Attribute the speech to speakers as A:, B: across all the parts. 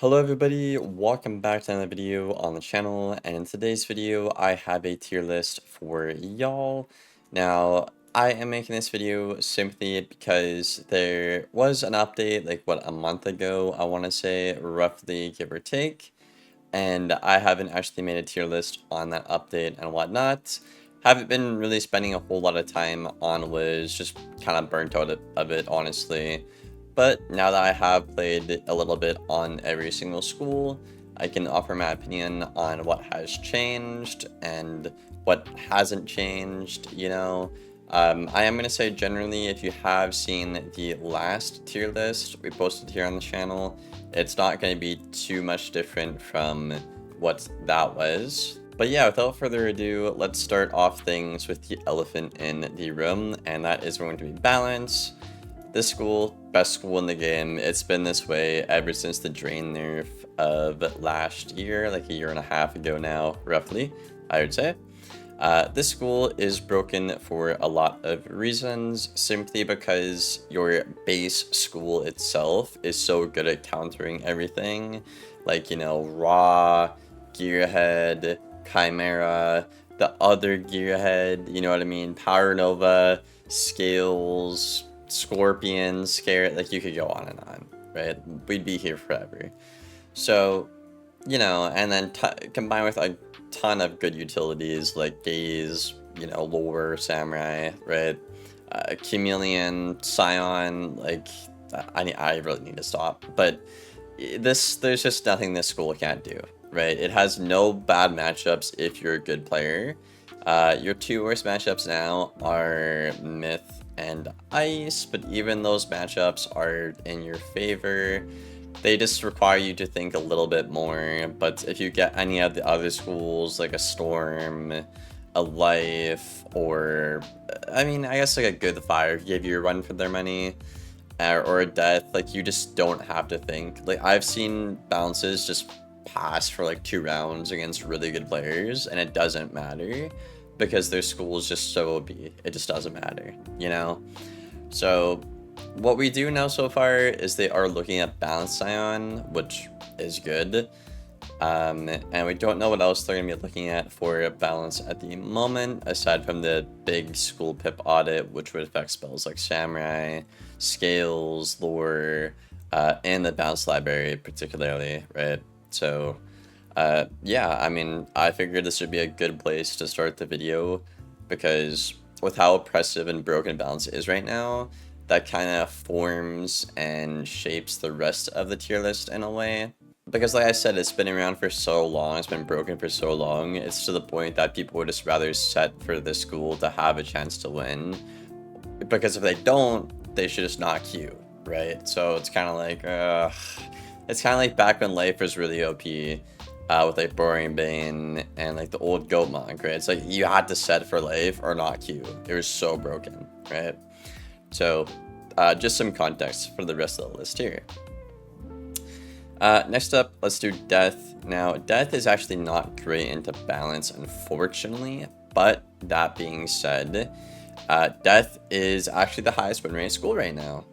A: Hello everybody, welcome back to another video on the channel, and in today's video I have a tier list for y'all. Now, I am making this video simply because there was an update like a month ago, I want to say, roughly give or take, and I haven't actually made a tier list on that update and whatnot. Haven't been really spending a whole lot of time on Wiz, just kind of burnt out of it, honestly. But now that I have played a little bit on every single school, I can offer my opinion on what has changed and what hasn't changed, you know. I am going to say generally, if you have seen the last tier list we posted here on the channel, it's not going to be too much different from what that was. But yeah, without further ado, let's start off things with the elephant in the room, and that is going to be balance. This school, best school in the game. It's been this way ever since the drain nerf of last year, like a year and a half ago now, roughly, I would say. This school is broken for a lot of reasons, simply because your base school itself is so good at countering everything, like, you know, Raw, Gearhead, Chimera, the other Gearhead, you know what I mean, Power Nova, Scales, Scorpion, Scare, like you could go on and on, right? We'd be here forever. So, you know, and then combined with a ton of good utilities like Gaze, you know, Lore, Samurai, right? Chameleon, Scion, like, I really need to stop. But there's just nothing this school can't do, right? It has no bad matchups if you're a good player. Your two worst matchups now are Myth and Ice, but even those matchups are in your favor. They just require you to think a little bit more, but if you get any of the other schools, like a Storm, a Life, or, I mean, I guess like a Good Fire give you a run for their money, or a Death, like, you just don't have to think. Like, I've seen bounces just pass for like 2 rounds against really good players, and it doesn't matter, because their school is just so OP. It just doesn't matter, you know? So, what we do know so far is they are looking at Balance Scion, which is good. And we don't know what else they're going to be looking at for balance at the moment, aside from the big school pip audit, which would affect spells like Samurai, Scales, Lore, and the Balance Library particularly, right? So, yeah, I mean, I figured this would be a good place to start the video, because with how oppressive and broken balance is right now, that kind of forms and shapes the rest of the tier list in a way. Because like I said, it's been around for so long, it's been broken for so long, it's to the point that people would just rather set for this school to have a chance to win. Because if they don't, they should just not queue, right? So it's kind of like, it's kind of like back when life was really OP. With like Boring Bane and like the old Goat Monk, right? It's like you had to set for life or not queue. It was so broken, right? So, just some context for the rest of the list here. Next up, let's do Death. Now, Death is actually not great into balance, unfortunately, but that being said, Death is actually the highest win rate school right now.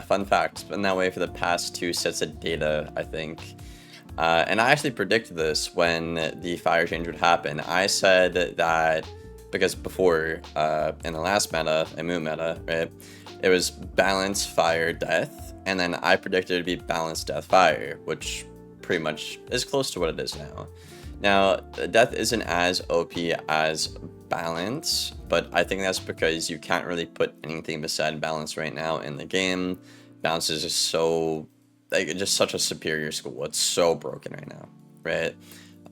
A: Fun fact, it's been that way for the past 2 sets of data, I think. And I actually predicted this when the fire change would happen. I said that, because before, in the last meta, a moon meta, right, it was balance, fire, death, and then I predicted it would be balance, death, fire, which pretty much is close to what it is now. Now, death isn't as OP as balance, but I think that's because you can't really put anything beside balance right now in the game. Balance is just so, like, just such a superior school. It's so broken right now, right?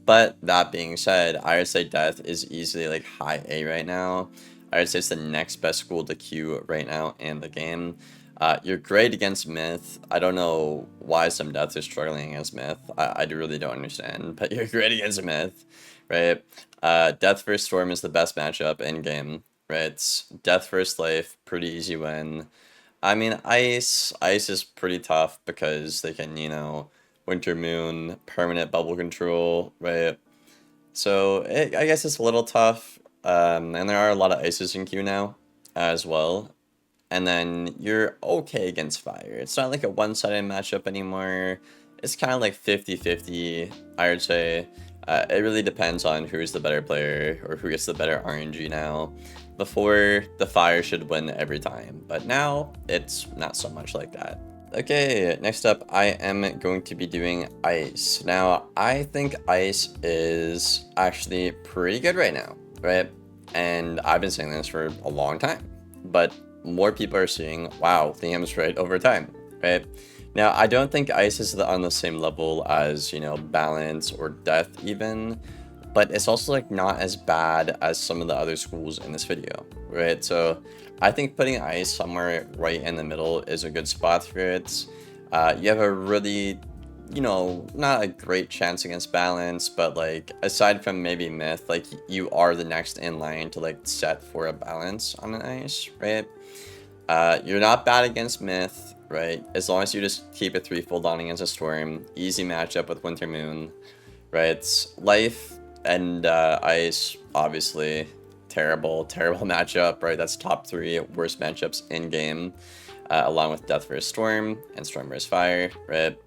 A: But that being said, I would say Death is easily like high A right now. I would say it's the next best school to queue right now in the game. You're great against Myth. I don't know why some Deaths are struggling against Myth. I really don't understand, but you're great against Myth, right? Death vs Storm is the best matchup in game, right? Death vs Life, pretty easy win. I mean, Ice is pretty tough because they can, you know, Winter Moon, permanent bubble control, right? So I guess it's a little tough. And there are a lot of Ices in queue now as well. And then you're okay against Fire. It's not like a one-sided matchup anymore. it's kind of like 50-50, I would say. It really depends on who's the better player or who gets the better RNG now. Before, the fire should win every time, but now it's not so much like that. Okay, next up, I am going to be doing ice. Now, I think ice is actually pretty good right now, right? And I've been saying this for a long time, but more people are seeing, wow, the game's right over time, right? Now, I don't think ice is on the same level as, you know, balance or death even, but it's also like not as bad as some of the other schools in this video, right? So I think putting ice somewhere right in the middle is a good spot for it. You have a really, you know, not a great chance against balance, but like aside from maybe myth, like you are the next in line to like set for a balance on an ice, right? You're not bad against myth, right? As long as you just keep it 3-fold on against a storm, easy matchup with Winter Moon, right? Life and ice, obviously, terrible matchup, right? That's top 3 worst matchups in game, along with Death vs Storm and Storm vs Fire, right?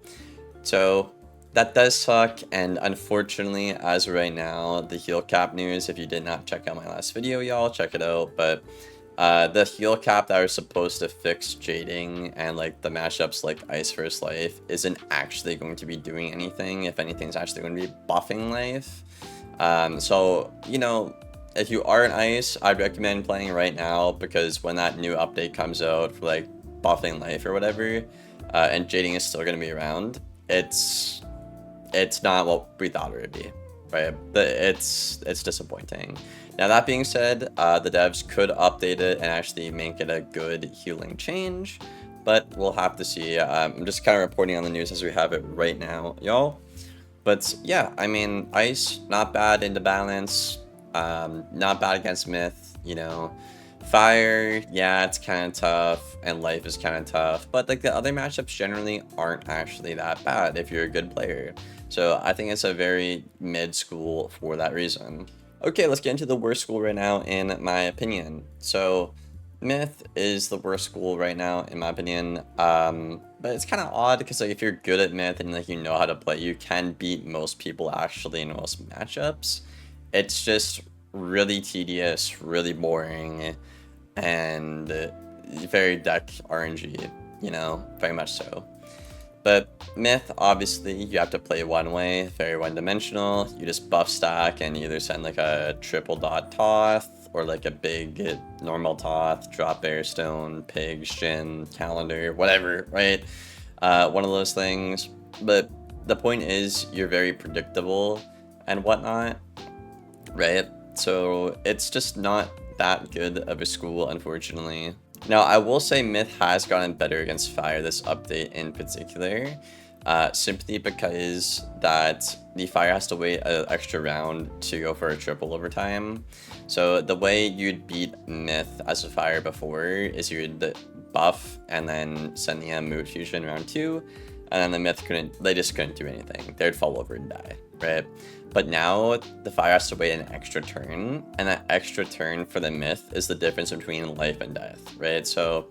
A: So that does suck, and unfortunately, as of right now, the heal cap news, if you did not check out my last video, y'all, check it out, but the heal cap that are supposed to fix jading and like the mashups like Ice vs Life isn't actually going to be doing anything. If anything, it's actually going to be buffing Life. So, you know, if you are an Ice, I'd recommend playing right now, because when that new update comes out for like buffing Life or whatever, and jading is still going to be around, it's not what we thought it would be, right? It's disappointing. Now, that being said, the devs could update it and actually make it a good healing change, but we'll have to see. I'm just kind of reporting on the news as we have it right now, y'all. But yeah, I mean, ice, not bad into balance, not bad against myth, you know. Fire, yeah, it's kind of tough, and life is kind of tough, but like the other matchups generally aren't actually that bad if you're a good player. So I think it's a very mid school for that reason. Okay, let's get into the worst school right now, in my opinion. So, Myth is the worst school right now, in my opinion. But it's kind of odd, because like if you're good at Myth and like you know how to play, you can beat most people actually in most matchups. It's just really tedious, really boring, and very deck RNG, you know, very much so. But Myth, obviously, you have to play one way, very one-dimensional. You just buff stack and either send like a triple dot Toth or like a big normal Toth, drop Airstone, Pig, Shin, Calendar, whatever, right? One of those things. But the point is, you're very predictable and whatnot, right? So it's just not that good of a school, unfortunately. Now, I will say Myth has gotten better against Fire this update in particular, simply because that the Fire has to wait an extra round to go for a triple overtime. So the way you'd beat Myth as a Fire before is you'd buff and then send the Mood Fusion round 2, and then the Myth they just couldn't do anything. They'd fall over and die, right? But now the Fire has to wait an extra turn, and that extra turn for the Myth is the difference between life and death, right? So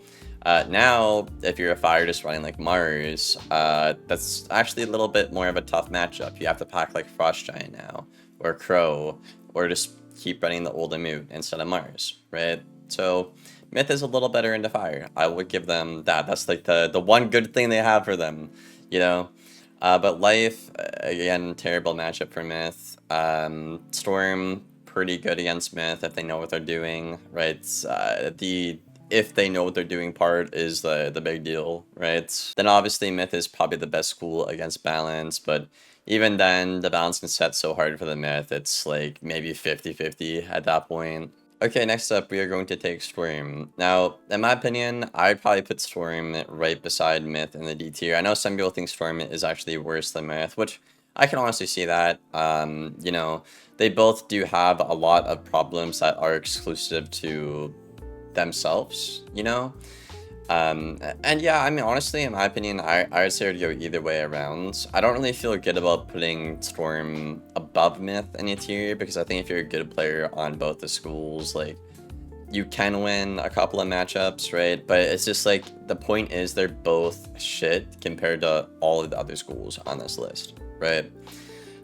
A: now, if you're a Fire just running like Mars, that's actually a little bit more of a tough matchup. You have to pack like Frost Giant now, or Crow, or just keep running the old Moot instead of Mars, right? So Myth is a little better into Fire. I would give them that. That's like the one good thing they have for them, you know? But Life, again, terrible matchup for Myth. Storm, pretty good against Myth if they know what they're doing, right? The if they know what they're doing part is the big deal, right? Then obviously Myth is probably the best school against balance, but even then, the balance can set so hard for the Myth, it's like maybe 50-50 at that point. Okay, next up, we are going to take Storm. Now, in my opinion, I'd probably put Storm right beside Myth in the D tier. I know some people think Storm is actually worse than Myth, which I can honestly see that. You know, they both do have a lot of problems that are exclusive to themselves, you know? And yeah, I mean, honestly, in my opinion, I would say it would go either way around. I don't really feel good about putting Storm above Myth in a tier, because I think if you're a good player on both the schools, like, You can win a couple of matchups, right? But it's just like the point is they're both shit compared to all of the other schools on this list, right?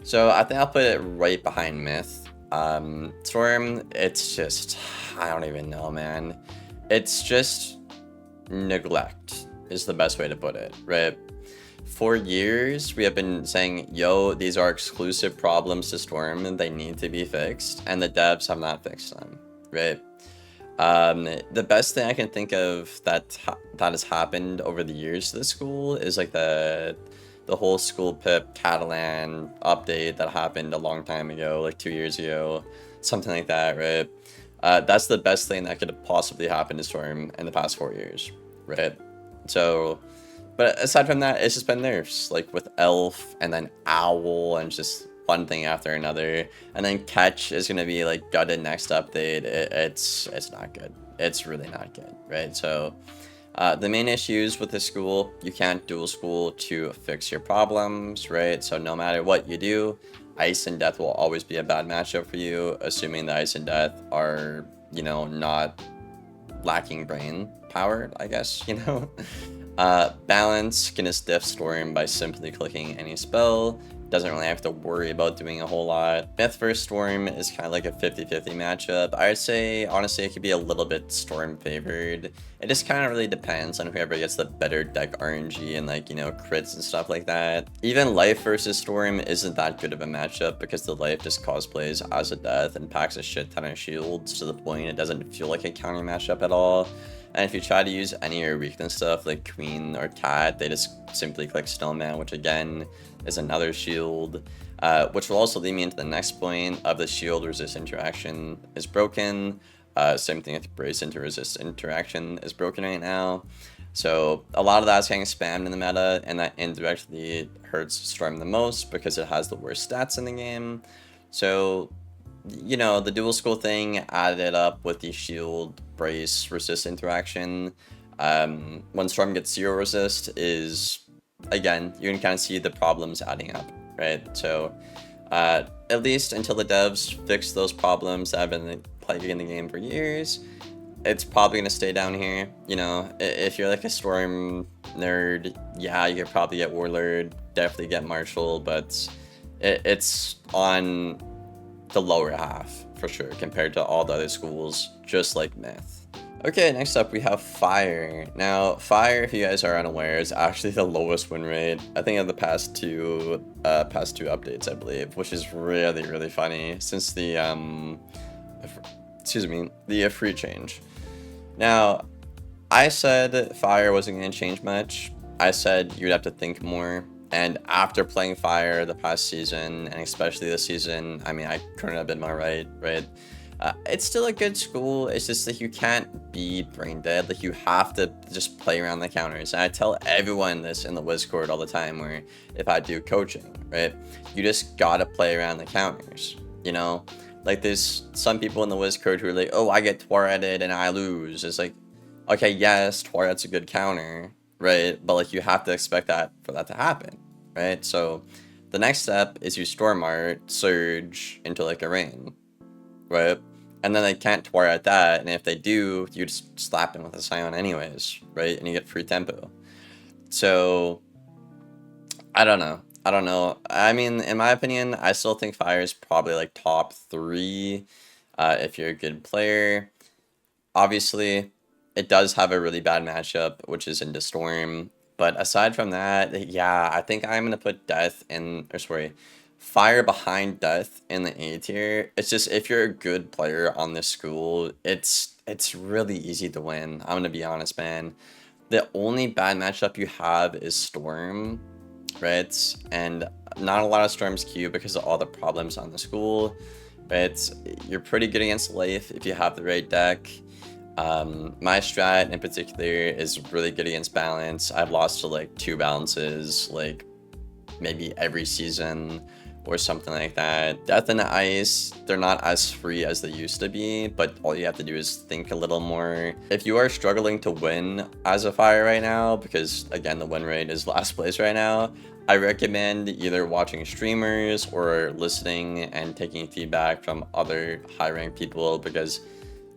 A: So I think I'll put it right behind Myth. Storm, it's just, I don't even know, man. It's just neglect is the best way to put it, right? For years, we have been saying, yo, these are exclusive problems to Storm and they need to be fixed, and the devs have not fixed them, right? The best thing I can think of that has happened over the years to the school is like the whole school pip Catalan update that happened a long time ago, like 2 years ago, something like that, right? That's the best thing that could have possibly happened to Storm in the past 4 years, right? So, but aside from that, it's just been nerfs, like with Elf and then Owl and just one thing after another. And then Catch is gonna be like gutted next update. It's not good. It's really not good, right? So the main issues with this school, you can't dual school to fix your problems, right? So no matter what you do, Ice and Death will always be a bad matchup for you, assuming the Ice and Death are, you know, not lacking brain power, I guess, you know? Balance can just diff Storm by simply clicking any spell. Doesn't really have to worry about doing a whole lot. Myth vs Storm is kind of like a 50-50 matchup. I would say, honestly, it could be a little bit Storm favored. It just kind of really depends on whoever gets the better deck RNG and like, you know, crits and stuff like that. Even Life versus Storm isn't that good of a matchup because the Life just cosplays as a Death and packs a shit ton of shields to the point it doesn't feel like a counter matchup at all. And if you try to use any of your weakness stuff like Queen or Cat, they just simply click Snowman, which again is another shield, which will also lead me into the next point of the shield resist interaction is broken. Same thing with brace into resist interaction is broken right now. So a lot of that's getting spammed in the meta, and that indirectly hurts Storm the most because it has the worst stats in the game. So, you know, the dual school thing added up with the shield brace resist interaction. When Storm gets 0 resist is, again, you can kind of see the problems adding up, right? So at least until the devs fix those problems that have been plaguing the game for years, it's probably going to stay down here. You know, if you're like a Storm nerd, yeah, you could probably get Warlord, definitely get Marshall, but it's on the lower half for sure compared to all the other schools, just like Myth. Okay, next up we have Fire. Now, Fire, if you guys are unaware, is actually the lowest win rate, I think, of the past two updates, I believe, which is really, really funny since the the free change. Now, I said Fire wasn't going to change much. I said you'd have to think more. And after playing Fire the past season, and especially this season, I mean, I couldn't have been more right? It's still a good school. It's just that you can't be brain dead. Like, you have to just play around the counters. And I tell everyone this in the Discord all the time, where if I do coaching, right, you just gotta play around the counters, you know? Like, there's some people in the Discord who are like, oh, I get Twareted and I lose. It's like, okay, yes, Twaret's a good counter, right? But like, you have to expect that for that to happen, right? So the next step is you Storm Art Surge into like a Rain, right? And then they can't Twar at that, and if they do, you just slap him with a Scion anyways, right? And you get free tempo. So I don't know. I mean, in my opinion, I still think Fire is probably like top 3 if you're a good player. Obviously, it does have a really bad matchup, which is into Storm. But aside from that, yeah, I think I'm going to put Fire behind Death in the A tier. It's just, if you're a good player on this school, it's really easy to win. I'm going to be honest, man. The only bad matchup you have is Storm, right? And not a lot of Storms queue because of all the problems on the school, right? You're pretty good against Life if you have the right deck. My strat in particular is really good against balance. I've lost to like 2 balances, like maybe every season or something like that. Death and Ice, they're not as free as they used to be, but all you have to do is think a little more. If you are struggling to win as a Fire right now, because again, the win rate is last place right now, I recommend either watching streamers or listening and taking feedback from other high-ranked people, because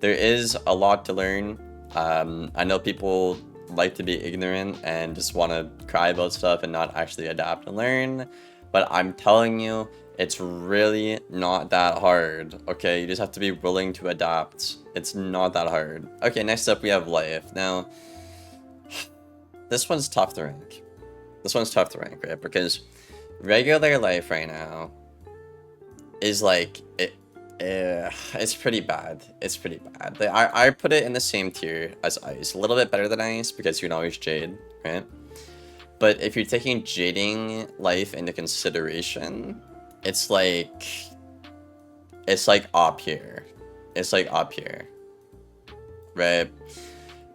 A: there is a lot to learn. I know people like to be ignorant and just want to cry about stuff and not actually adapt and learn, but I'm telling you, it's really not that hard, okay? You just have to be willing to adapt. It's not that hard. Okay, next up we have life. Now, this one's tough to rank. This one's tough to rank, right? Because regular life right now is like, it's pretty bad. It's pretty bad. I put it in the same tier as ice. A little bit better than ice because you can always jade, right? But if you're taking jading life into consideration, it's like up here. It's like up here, right?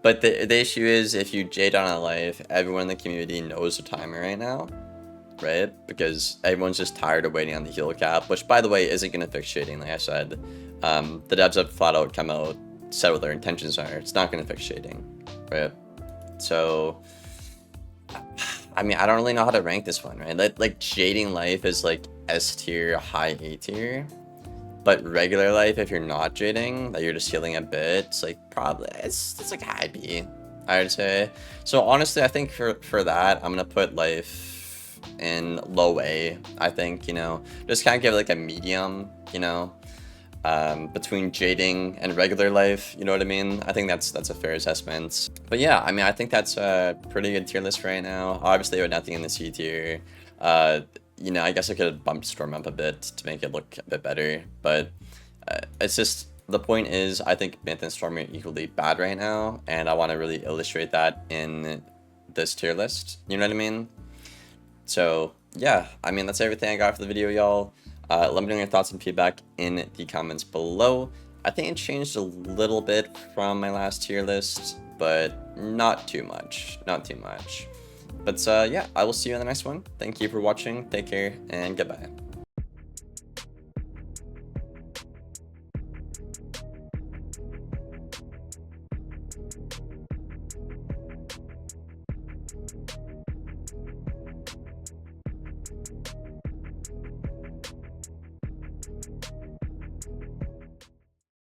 A: But the issue is if you jade on a life, everyone in the community knows the timer right now, right? Because everyone's just tired of waiting on the heal cap, which by the way isn't gonna fix shading, like I said. The devs have flat out come out, said what their intentions are. It's not gonna fix shading, right? So, I mean, I don't really know how to rank this one, right? Like jading life is like S tier, high A tier. But regular life, if you're not jading, that you're just healing a bit, it's like probably it's like high B, I would say. So honestly, I think for that, I'm gonna put life in low A. I think, you know, just kind of give it like a medium, you know, between jading and regular life. You know what I mean? I think that's a fair assessment. But yeah, I mean, I think that's a pretty good tier list right now. Obviously, with nothing in the C tier. You know, I guess I could have bumped Storm up a bit to make it look a bit better, but it's just, the point is, I think Myth and Storm are equally bad right now, and I want to really illustrate that in this tier list, you know what I mean? So, yeah, I mean, that's everything I got for the video, y'all. Let me know your thoughts and feedback in the comments below. I think it changed a little bit from my last tier list, but not too much, not too much. But yeah, I will see you in the next one. Thank you for watching, take care, and goodbye.